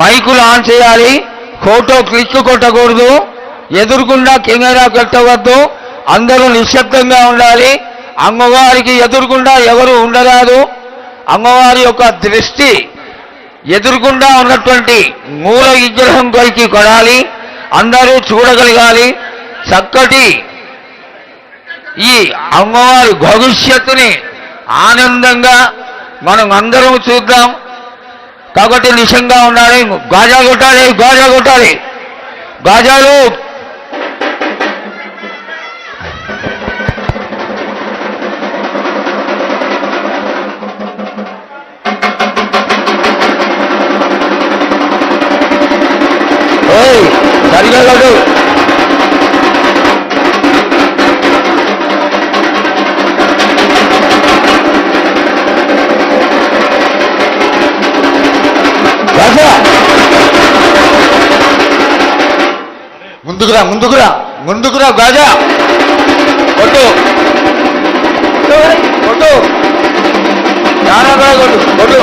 మైకులు ఆన్ చేయాలి, photo click కొట్టకూడదు, ఎదురుకుండా కెమెరా పెట్టవద్దు, అందరూ నిశ్శబ్దంగా ఉండాలి. అమ్మవారికి ఎదురుకుండా ఎవరు ఉండరాదు. అమ్మవారి యొక్క దృష్టి ఎదురుకుండా ఉన్నటువంటి మూల విగ్రహం పైకి కొనాలి, అందరూ చూడగలగాలి. చక్కటి ఈ అమ్మవారి భవిష్యత్తుని ఆనందంగా మనం అందరం చూద్దాం. కాబట్టి నిశంగా ఉండాలి. గాజా కొట్టాలి, గాజా కొట్టాలి, గాజాలు. సరిగా కొట్టు. ముందుకురా, ముందుకురా, ముందుకురా, గాజా కొట్టు, కొట్టు, చాలా బాగా కొట్టు, కొట్టు.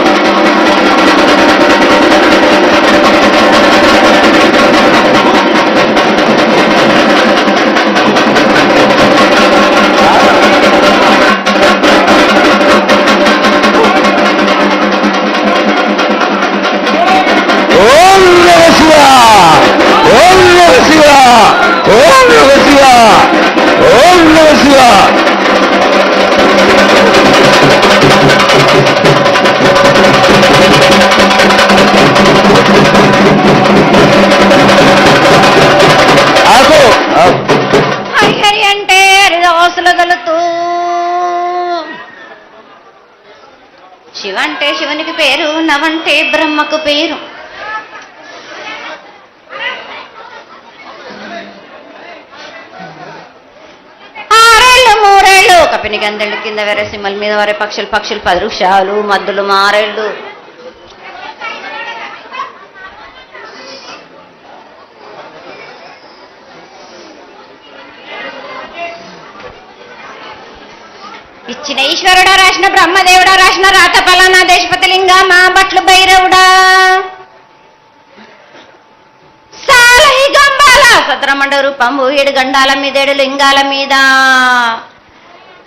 ఓం నమః శివాయ, ఓం నమః శివాయ, ఓం నమః శివాయ, ఓం నమః శివాయ. ఆకు హరి హరి అంటే హరిదాసులు గలుతూ, శివంటే శివునికి పేరు, నవంటే బ్రహ్మకు పేరు. కపిని గందెళ్ళు కింద వేరే సింహల మీద వరే పక్షులు, పక్షులు 10 వృక్షాలు, మద్దులు మారేళ్ళు. ఇచ్చిన ఈశ్వరుడా, రాసిన బ్రహ్మదేవుడా, రాసిన రాత పలానా దేశపతి లింగా, మా బట్లు భైరవుడా, సాలహి గంబాల సద్రమండ రూపంబు 7 గండాల మీద 7 లింగాల మీద,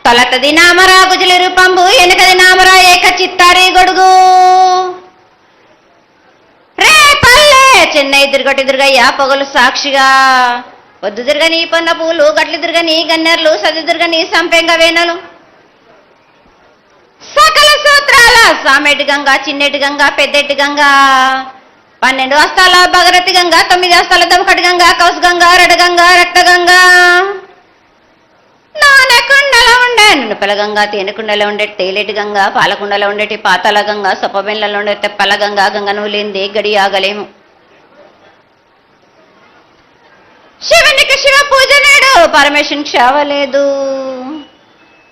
తలతది నామరా గుజలి రూపంబు, వెనకది నామరా ఏక చిత్తారి గొడుగు, రే పల్లె చెన్నై దుర్గటి దుర్గయ్య పొగలు సాక్షిగా, పొద్దు దుర్గని పొన్న పూలు, గట్లు దుర్గని గన్నెర్లు, సది దుర్గని సంపెంగ వేనలు, సకల సూత్రాల సామెటి గంగా, చిన్నెటి గంగా, పెద్దెటి గంగా, 12 హస్తాల భగరతి గంగా, 9 హస్తాల దమకటి గంగా, కౌసు గంగా, రెడ గంగా, రక్త గంగా, నానకుండలో ఉండే నునుపల గంగా, తేనెకుండలో ఉండే తేలేటి గంగా, పాలకుండలో ఉండేటి పాతాల గంగా, సొప్పబెండ్లలో ఉండే తెప్పల గంగా, గంగ నువ్వు లేనిదే గడి ఆగలేము. శివునికి శివ పూజ నేడు, పరమేశ్వరునికి క్షావలేదు.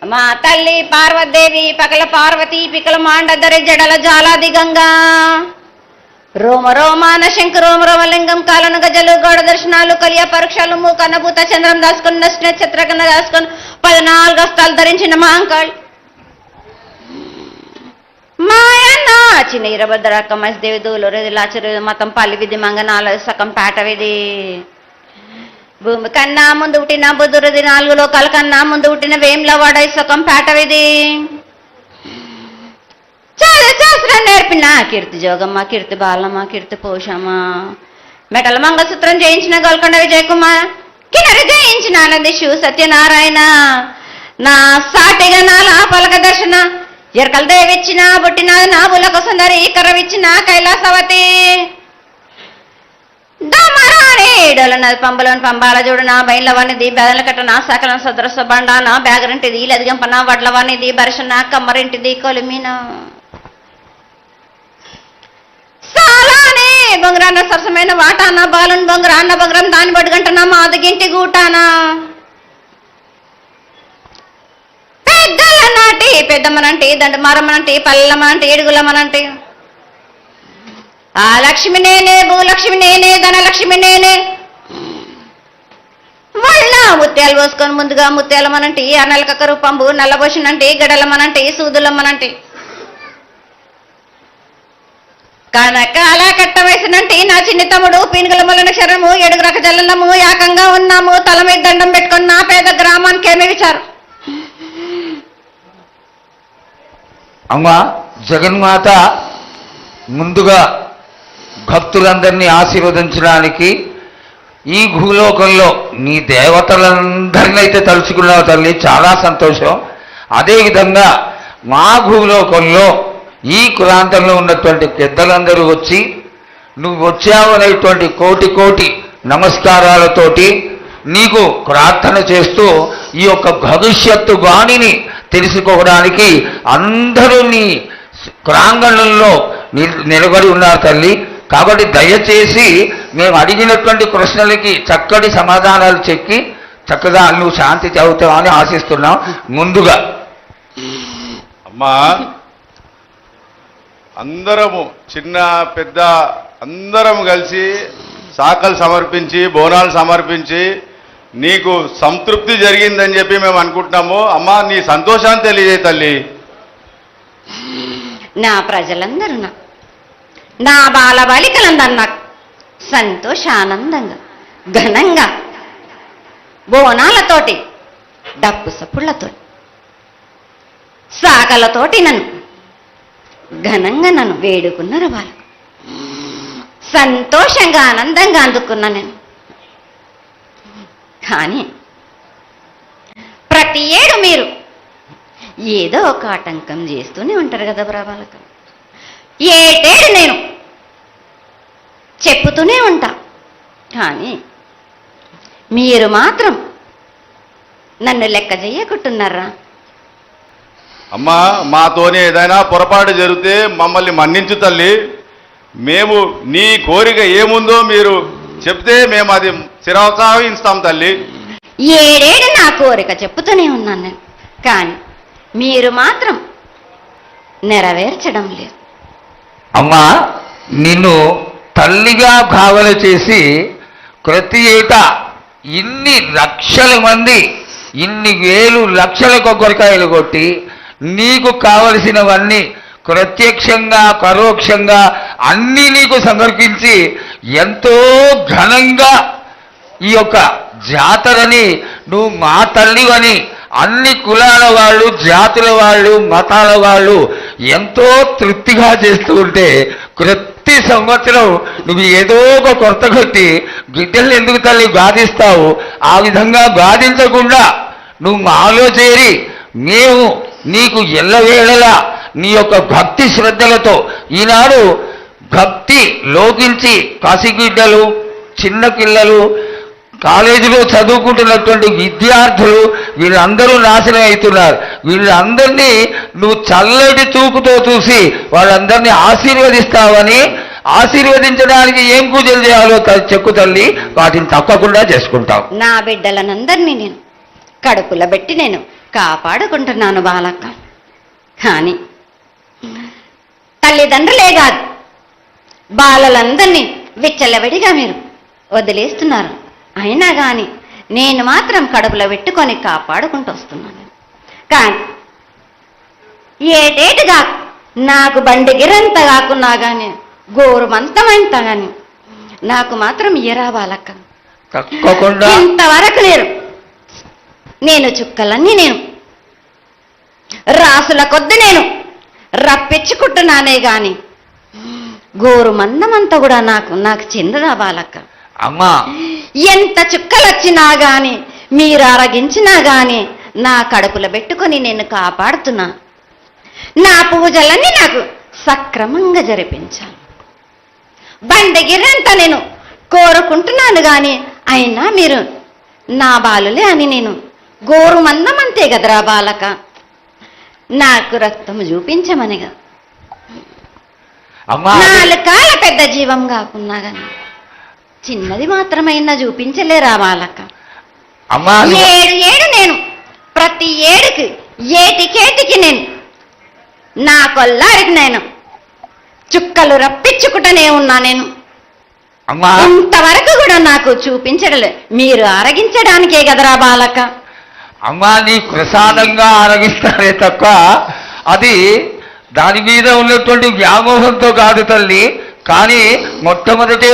మా తల్లి పార్వతీదేవి పకల పార్వతి, పికల మాండదరి జడల జాలాది గంగా, రోమ రోమాన శంకు రోమ రోమలింగం, కాలను గజలు, గౌడ దర్శనాలు, కలియ పరీక్షలు, మూకన్నభూత చంద్రం దాసుకొని, నక్షత్రకన్న దాసుకొని, 14 హస్తాలు ధరించిన మాంకాళ్ మాయన్న చిన్న ఇరభద్రక్క మసిదేవి దూలూరు లాచరు మతం పల్లి విధి మంగనాల సకం పేట విధి, భూమి కన్నా ముందు పుట్టిన బుధురది, 4 లోకాల కన్నా ముందు పుట్టిన వేములవాడ సకం పేట విధి, చాలా శాస్త్రం నేర్పిన కీర్తి జోగమ్మ, కీర్తి బాలమ్మ, కీర్తి పోషమ్మ, మెటల మంగళసూత్రం జయించిన గోల్కొండ విజయ్ కుమార్, కిన్నరి జయించిన ఆనందిషు సత్యనారాయణ, నా సాటిగా నాలా పలక దర్శన, ఎరకల దేవిచ్చిన బుట్టిన నా బులకు సుందరి, కర్రవిచ్చిన కైలాసవతి, దమరాణి డోలనది పంబలోని పంబాల చూడు, నా బయలవనిది బెదల కట్ట, నా సకలం సదరస బండ, నా బ్యాగరింటిది లదిగంపన, వడ్లవనిది బరసన, కమ్మరింటిది కొలిమిన, సాలానే బొంగరాన్న సరసమైన వాటాన, బాలుని బొంగరాన్న బొంగరం దాని బొడ్డుగంటన, మాదిగింటి గూటానా, పెద్దల నాటి పెద్దమ్మనంటే, దండమారమ్మనంటే, పల్లెమ్మనంటే, ఏడుగులమ్మనంటే, ఆ లక్ష్మి నేనే, భూలక్ష్మి నేనే, ధనలక్ష్మి నేనే, వాళ్ళ ముత్యాలు పోసుకొని ముందుగా ముత్యాలమ్మనంటే, అన్నలకక్క రూపంబు, నల్లబోషనంటే, గడలమ్మనంటే, సూదులమ్మనంటే, కనకాల కట్ట వేసినంటే నా చిన్ని తమ్ముడు పీనుగల మొలన శరము 7 రక జల్లము ఏకంగా ఉన్నాము. తల మీద దండం పెట్టుకుని నా పేద గ్రామానికి ఏమి విచారు. అమ్మా జగన్మాత ముందుగా భక్తులందరినీ ఆశీర్వదించడానికి ఈ భూలోకంలో నీ దేవతలందరినీ అయితే తలుచుకున్నావు తల్లి, చాలా సంతోషం. అదేవిధంగా మా భూలోకంలో ఈ కులాంతంలో ఉన్నటువంటి పెద్దలందరూ వచ్చి నువ్వు వచ్చావనేటువంటి కోటి కోటి నమస్కారాలతోటి నీకు ప్రార్థన చేస్తూ ఈ యొక్క భవిష్యత్తు వాణిని తెలుసుకోవడానికి అందరూ నీ ప్రాంగణంలో నిలబడి ఉన్నారు తల్లి. కాబట్టి దయచేసి మేము అడిగినటువంటి ప్రశ్నలకి చక్కటి సమాధానాలు చెప్పి చక్కగా నువ్వు శాంతి చదువుతావని ఆశిస్తున్నాం. ముందుగా అమ్మా, అందరము చిన్న పెద్ద అందరం కలిసి శాఖలు సమర్పించి బోనాలు సమర్పించి నీకు సంతృప్తి జరిగిందని చెప్పి మేము అనుకుంటున్నాము. అమ్మా, నీ సంతోషాన్ని తెలియజేయ తల్లి. నా ప్రజలందరూ నా బాలబాలికలందరూ నాకు సంతోషానందంగా ఘనంగా బోనాలతోటి డప్పు సప్పుళ్లతో సాకలతోటి నన్ను ఘనంగా నన్ను వేడుకున్నారు. వాళ్ళు సంతోషంగా ఆనందంగా అందుకున్నా నేను. కానీ ప్రతి ఏడు మీరు ఏదో ఒక ఆటంకం చేస్తూనే ఉంటారు కదా బ్రాబాలకు. ఏటేడు నేను చెప్పుతూనే ఉంటా, కానీ మీరు మాత్రం నన్ను లెక్క చేయకుంటున్నారా? అమ్మా, మాతోనే ఏదైనా పొరపాటు జరిగితే మమ్మల్ని మన్నించు తల్లి. మేము నీ కోరిక ఏముందో మీరు చెప్తే మేము అది శిరోత్సాహిస్తాం తల్లి. ఏడేడు నా కోరిక చెప్పుతూనే ఉన్నాను నేను, కానీ మీరు మాత్రం నెరవేర్చడం లేదు. అమ్మా, నిన్ను తల్లిగా భావన చేసి ప్రతి ఏటా ఇన్ని లక్షల మంది ఇన్ని వేలు లక్షల కొబ్బరికాయలు కొట్టి నీకు కావలసినవన్నీ ప్రత్యక్షంగా పరోక్షంగా అన్నీ నీకు సమర్పించి ఎంతో ఘనంగా ఈ యొక్క జాతరని నువ్వు మా తల్లివని అన్ని కులాల వాళ్ళు, జాతుల వాళ్ళు, మతాల వాళ్ళు ఎంతో తృప్తిగా చేస్తూ ఉంటే ప్రతి సంవత్సరం నువ్వు ఏదో ఒక కొత్త కొట్టి గిడ్డల్ని ఎందుకు తల్లి బాధిస్తావు? ఆ విధంగా బాధించకుండా నువ్వు మాలో చేరి మేము నీకు ఎల్లవేళలా నీ యొక్క భక్తి శ్రద్ధలతో ఈనాడు భక్తి లోకించి పసిగిడ్డలు, చిన్న పిల్లలు, కాలేజీలో చదువుకుంటున్నటువంటి విద్యార్థులు వీళ్ళందరూ నాశనం అవుతున్నారు. వీళ్ళందరినీ నువ్వు చల్లటి చూపుతో చూసి వాళ్ళందరినీ ఆశీర్వదిస్తావని, ఆశీర్వదించడానికి ఏం పూజలు చేయాలో చెక్కు తల్లి, వాటిని తప్పకుండా చేసుకుంటావు. నా బిడ్డలనందరినీ నేను కడుపులో పెట్టి నేను కాపాడుకుంటున్నాను బాలక్క. కానీ తల్లిదండ్రులే కాదు బాలలందరినీ విచ్చలవిడిగా మీరు వదిలేస్తున్నారు. అయినా కానీ నేను మాత్రం కడుపులో పెట్టుకొని కాపాడుకుంటూ వస్తున్నాను. కానీ ఏటేటుగా నాకు బండి గిరంత కాకున్నా కానీ గోరుమంతమంత కానీ నాకు మాత్రం ఇయ్యరా బాలక్క. తప్పకుండా ఇంతవరకు నేను చుక్కలన్నీ నేను రాసుల కొద్ది నేను రప్పించుకుంటున్నానే గాని గోరు మందమంతా కూడా నాకు చెందదా బాలక్క. అమ్మా, ఎంత చుక్కలు వచ్చినా గాని మీరు అరగించినా గాని నా కడుపులో పెట్టుకొని నేను కాపాడుతున్నా. నా పూజలన్నీ నాకు సక్రమంగా జరిపించాలి. బండగిరంతా నేను కోరుకుంటున్నాను గాని అయినా మీరు నా బాలులే అని నేను గోరు మందమంతే కదరా బాలక. నాకు రక్తం చూపించమనిగా అమ్మా, 4 కాళ్ళ పెద్ద జీవం కాకున్నా గాని చిన్నది మాత్రమైనా చూపించలేరా బాలక. అమ్మా, ఏడు నేను ప్రతి ఏడుకి ఏటికేటికి నేను నా కొల్లారికి నేను చుక్కలు రప్పించుకుంటూనే ఉన్నా. నేను అమ్మా, ఇంతవరకు కూడా నాకు చూపించడలే, మీరు ఆరగించడానికే కదరా బాలక. అమ్మా, నీ ప్రసాదంగా ఆరగిస్తారే తప్ప అది దాని మీద ఉన్నటువంటి వ్యామోహంతో కాదు తల్లి. కానీ మొట్టమొదటి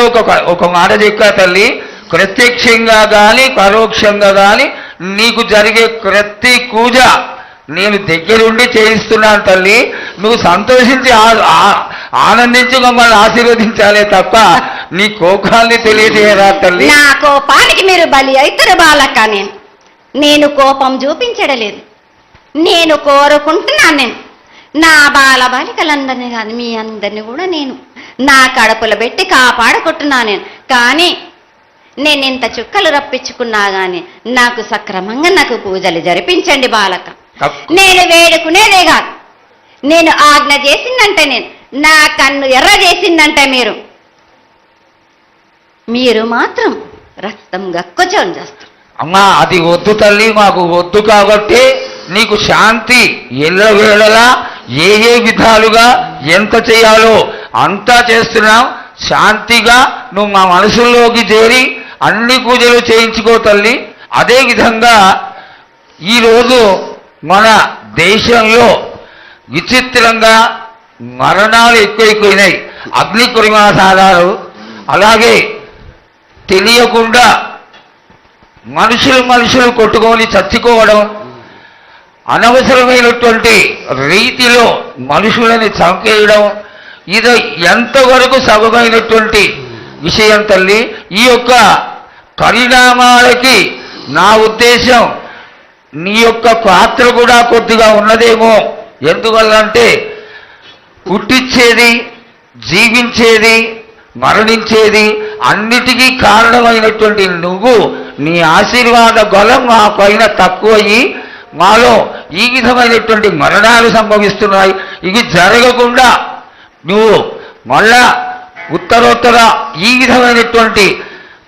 ఒక మాట చెప్పా తల్లి, ప్రత్యక్షంగా కానీ పరోక్షంగా కానీ నీకు జరిగే ప్రతి పూజ నేను దగ్గరుండి చేయిస్తున్నాను తల్లి. నువ్వు సంతోషించి ఆనందించి మమ్మల్ని ఆశీర్వదించాలే తప్ప నీ కోపాన్ని తెలియజేయరా తల్లి. నా కోపానికి మీరు బలి అవుతారు బాలక్క. నేను కోపం చూపించడలేదు, నేను కోరుకుంటున్నాను. నా బాల బాలికలందరినీ కాదు, మీ అందరినీ కూడా నేను నా కడుపులో పెట్టి కాపాడుకుంటున్నాను. కానీ నేను ఇంత చుక్కలు రప్పించుకున్నా కానీ నాకు సక్రమంగా నాకు పూజలు జరిపించండి బాలక. నేను వేడుకునేదే కాదు, నేను ఆజ్ఞ చేసిందంటే, నా కన్ను ఎర్ర చేసిందంటే మీరు మాత్రం రక్తం గక్కుచోని చేస్తారు. అమ్మా అది వద్దు తల్లి, మాకు వద్దు. కాబట్టి నీకు శాంతి ఎల్లవేళలా ఏ విధాలుగా ఎంత చేయాలో అంతా చేస్తున్నాం. శాంతిగా నువ్వు మా మనసుల్లోకి చేరి అన్ని పూజలు చేయించుకో తల్లి. అదేవిధంగా ఈరోజు మన దేశంలో విచిత్రంగా మరణాలు ఎక్కువైపోయినాయి. అగ్ని ప్రమాదాలు, అలాగే తెలియకుండా మనుషులు కొట్టుకొని చచ్చిపోవడం, అనవసరమైనటువంటి రీతిలో మనుషులని చంపేయడం, ఇది ఎంతవరకు సబమైనటువంటి విషయం తల్లి. ఈ యొక్క పరిణామాలకి నా ఉద్దేశం నీ యొక్క పాత్ర కూడా కొద్దిగా ఉన్నదేమో. ఎందువల్లంటే పుట్టించేది, జీవించేది, మరణించేది అన్నిటికీ కారణమైనటువంటి నువ్వు, నీ ఆశీర్వాద బలం మా పైన తక్కువయ్యి మాలో ఈ విధమైనటువంటి మరణాలు సంభవిస్తున్నాయి. ఇవి జరగకుండా నువ్వు మళ్ళా ఉత్తరోత్తర ఈ విధమైనటువంటి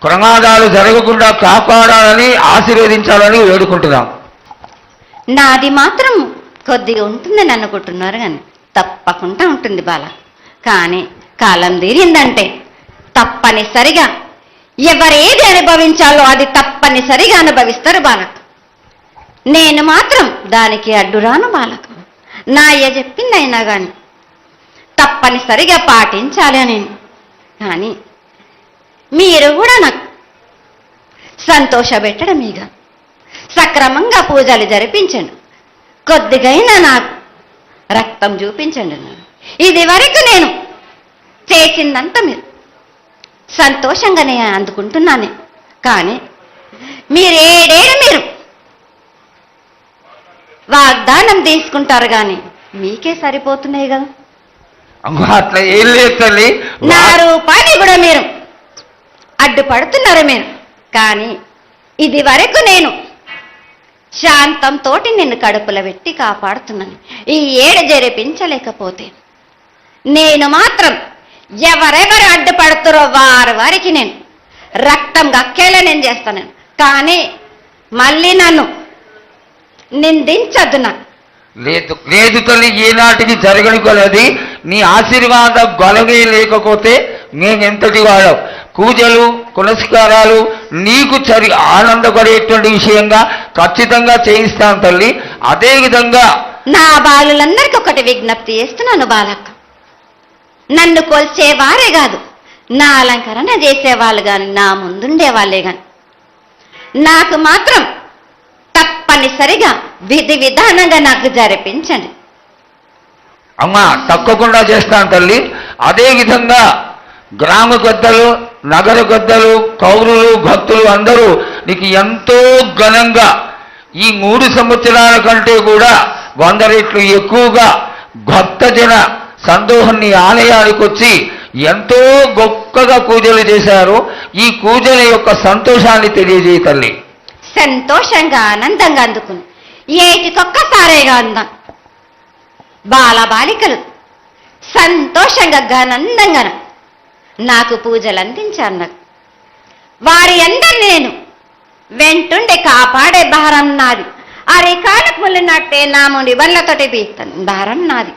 ప్రమాదాలు జరగకుండా కాపాడాలని ఆశీర్వదించాలని వేడుకుంటున్నాం. నాది మాత్రం కొద్దిగా ఉంటుందని అనుకుంటున్నారు, కానీ తప్పకుండా ఉంటుంది బాల. కానీ కాలం తీరిందంటే తప్పనిసరిగా ఎవరేది అనుభవించాలో అది తప్పనిసరిగా అనుభవిస్తారు బాలక. నేను మాత్రం దానికి అడ్డురాను బాలక. నా అయ్య చెప్పింది అయినా కానీ తప్పనిసరిగా పాటించాలి అని. కానీ మీరు కూడా నాకు సంతోషపెట్టడమేగా, సక్రమంగా పూజలు జరిపించండి, కొద్దిగైనా నాకు రక్తం చూపించండి. ఇది వరకు నేను చేసిందంతా మీరు సంతోషంగానే అందుకుంటున్నాను. కానీ మీరు వాగ్దానం తీసుకుంటారు కానీ మీకే సరిపోతున్నాయి కదా. అట్లా ఏం లేదు తల్లి. నా రూపాన్ని కూడా మీరు అడ్డుపడుతున్నారు మీరు. కానీ ఇది వరకు నేను శాంతంతో నిన్ను కడుపులో పెట్టి కాపాడుతున్నాను. ఈ ఏడు జరిపించలేకపోతే నేను మాత్రం ఎవరెవరు అడ్డుపడుతారో వారికి నేను రక్తం గక్కేలా నేను చేస్తాను. కానీ మళ్ళీ నన్ను నిందించద్దు. నాకు లేదు లేదు తల్లి, ఏనాటికి జరగని కొలది నీ ఆశీర్వాద గొలవే లేకపోతే మేమెంతటి వాడవు. పూజలు పునస్కారాలు నీకు ఆనందపడేటువంటి విషయంగా ఖచ్చితంగా చేయిస్తాను తల్లి. అదేవిధంగా నా బాలులందరికీ ఒకటి విజ్ఞప్తి చేస్తున్నాను బాలక్క. నన్ను కొల్చేవారే కాదు, నా అలంకరణ చేసేవాళ్ళు కానీ నా ముందుండే వాళ్ళే కానీ నాకు మాత్రం తప్పనిసరిగా విధి విధానంగా నాకు జరిపించండి. అమ్మా తప్పకుండా చేస్తాను తల్లి. అదేవిధంగా గ్రామ పెద్దలు, నగర పెద్దలు, కౌరులు, భక్తులు అందరూ నీకు ఎంతో ఘనంగా ఈ 3 సంవత్సరాల కంటే కూడా 100 రెట్లు ఎక్కువగా భక్తజన సందోహం నీ ఆలయానికి వచ్చి ఎంతో గొప్పగా పూజలు చేశారు. ఈ పూజల యొక్క సంతోషాన్ని తెలియజేయ తల్లి. సంతోషంగా ఆనందంగా అందుకుని ఏటికొక్కసారేగా అందం బాలబాలికలు సంతోషంగా ఆనందంగా నాకు పూజలు అందించారు. నాకు వారి అందరినీ నేను వెంటుండే కాపాడే భారం నాది. అరికాలకు ముళ్ళినట్టే నా ముడి వల్లతోటి బీస్తాను భారం నాది.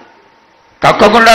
తప్పకుండా